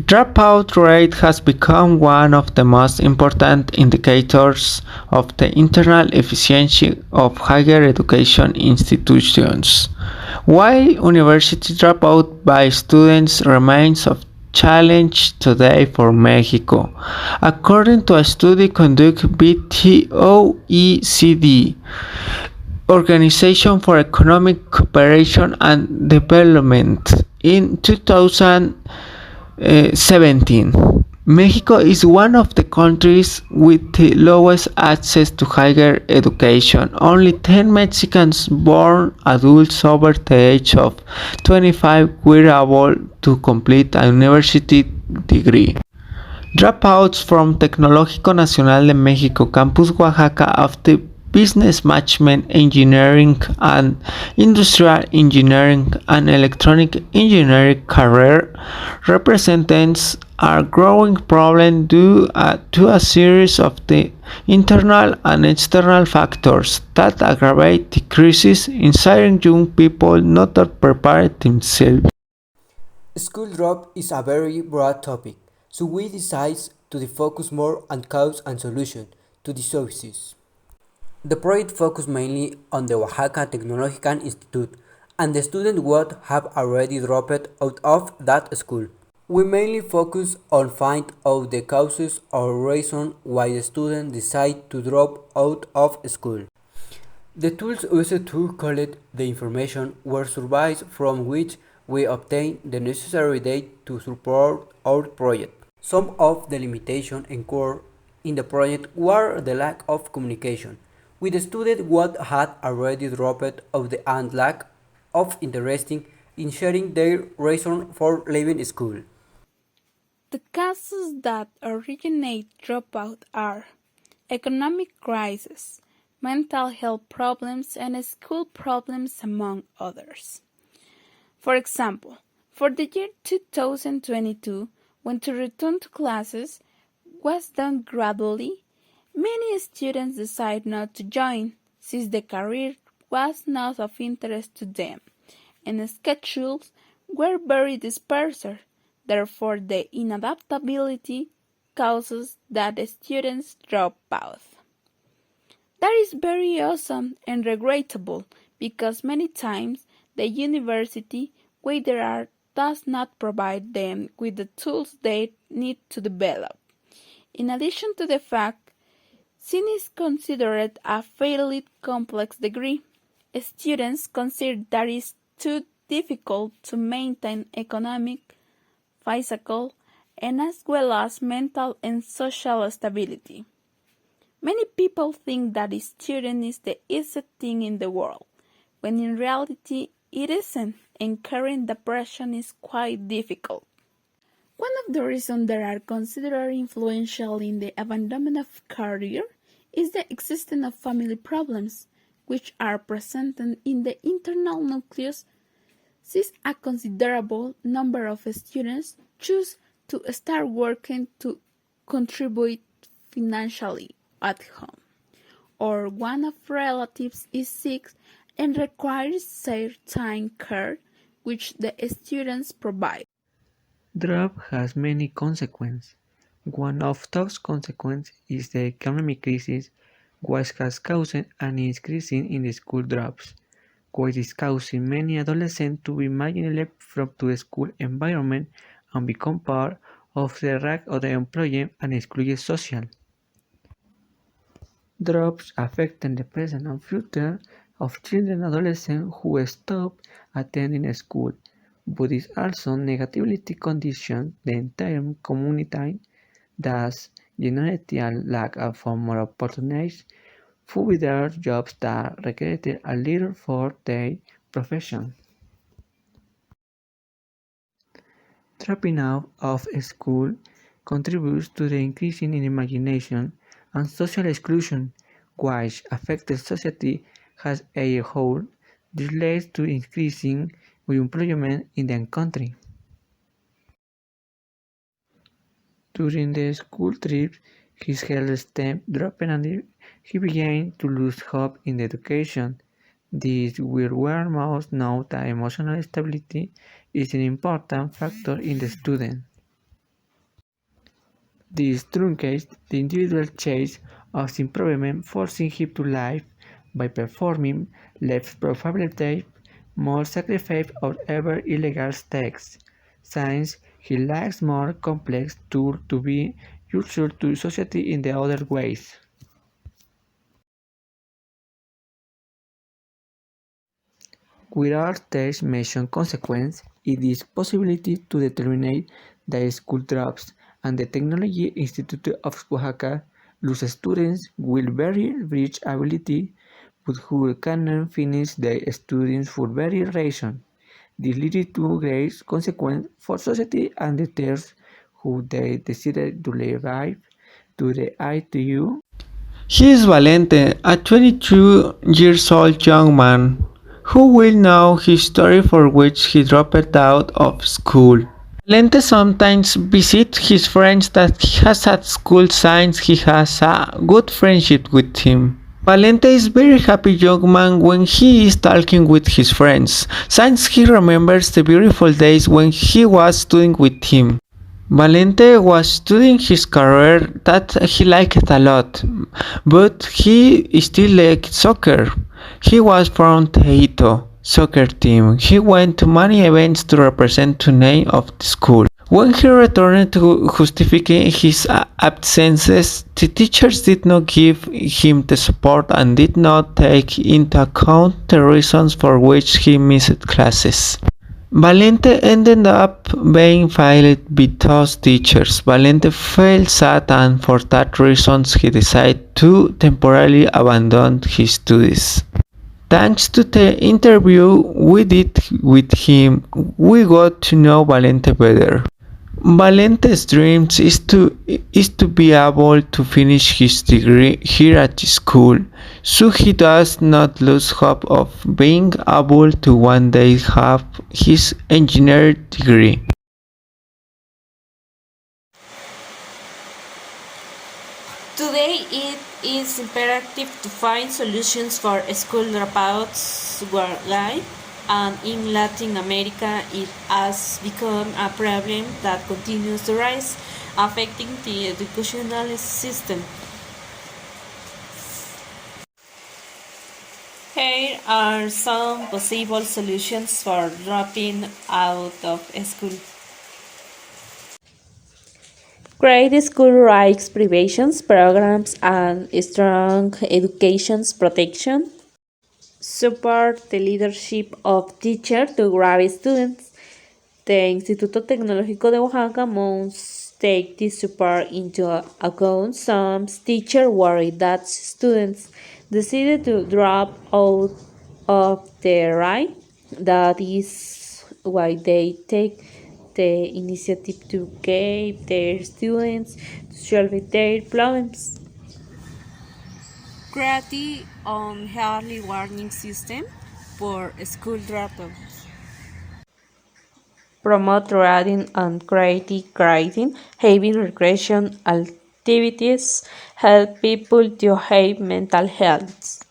Dropout rate has become one of the most important indicators of the internal efficiency of higher education institutions. While university dropout by students remains a challenge today for Mexico, according to a study conducted by the OECD, Organization for Economic Cooperation and Development, in 2017. Mexico is one of the countries with the lowest access to higher education. Only 10 Mexicans born adults over the age of 25 were able to complete a university degree. Dropouts from Tecnológico Nacional de México Campus Oaxaca of the Business Management Engineering and Industrial Engineering and Electronic Engineering career represents a growing problem due to a series of the internal and external factors that aggravate the crisis, inciting young people not to prepare themselves. School drop is a very broad topic, so we decided to focus more on cause and solution to the services. The project focused mainly on the Oaxaca Tecnological Institute, and the students would have already dropped out of that school. We mainly focus on find out the causes or reason why the student decide to drop out of school. The tools used to collect the information were surveys from which we obtain the necessary data to support our project. Some of the limitations incurred in the project were the lack of communication with the student what had already dropped out and lack of interest in sharing their reason for leaving school. The causes that originate dropout are economic crisis, mental health problems, and school problems, among others. For example, for the year 2022, when to return to classes was done gradually, many students decided not to join since the career was not of interest to them, and schedules were very dispersed. Therefore, the inadaptability causes that the students drop out. That is very awesome and regrettable because many times the university, where there are, does not provide them with the tools they need to develop. In addition to the fact, sin is considered a fairly complex degree. Students consider that it is too difficult to maintain economic, physical, and as well as mental and social stability. Many people think that a student is the easiest thing in the world, when in reality it isn't, and carrying depression is quite difficult. One of the reasons that are considered influential in the abandonment of career is the existence of family problems, which are present in the internal nucleus, since a considerable number of students choose to start working to contribute financially at home, or one of relatives is sick and requires certain care which the students provide. Drop has many consequences. One of those consequences is the economic crisis, which has caused an increase in the school drops, which is causing many adolescents to be immediately left from the school environment and become part of the rank of the employee and excluded social. Drops affect the present and future of children and adolescents who stop attending school, but it also negatively conditions the entire community, thus generating a lack of more opportunities for wider jobs that require a leader for their profession. Dropping out of school contributes to the increase in imagination and social exclusion, which affects society as a whole. This leads to increasing unemployment in the country. During the school trip, his health stem dropped and he began to lose hope in education. This will where most know that emotional stability is an important factor in the student. This truncates the individual chase of improvement, forcing him to live by performing less probability, more sacrifice or ever illegal texts, since he lacks more complex tools to be useful to society in the other ways. Without text mention consequence, it is possibility to determine the school drops, and the Technology Institute of Oaxaca loses students with very rich ability but who cannot finish their studies for various reasons. This leads to great consequences for society and the teachers who they decided to revive to the ITU. He is Valente, a 22 years old young man who will know his story for which he dropped out of school. Valente sometimes visits his friends that he has at school since he has a good friendship with him. Valente is very happy young man when he is talking with his friends, since he remembers the beautiful days when he was studying with him. Valente was studying his career that he liked a lot, but he still liked soccer. He was from Teito soccer team. He went to many events to represent the name of the school. When he returned to justify his absences, the teachers did not give him the support and did not take into account the reasons for which he missed classes. Valente ended up being fired with those teachers. Valente felt sad and for that reason he decided to temporarily abandon his studies. Thanks to the interview we did with him, we got to know Valente better. Valente's dream is to be able to finish his degree here at school, so he does not lose hope of being able to one day have his engineering degree. Today, it is imperative to find solutions for school dropouts worldwide, and in Latin America, it has become a problem that continues to rise, affecting the educational system. Here are some possible solutions for dropping out of school. Create school rights prevention programs and strong education protection. Support the leadership of teachers to grab students. The Instituto Tecnologico de Oaxaca must take this support into account. Some teachers worry that students decided to drop out of the right. That is why they take the initiative to guide their students to solve their problems. Create an early warning system for school dropouts. Promote reading and creative writing, having recreation activities help people to have mental health.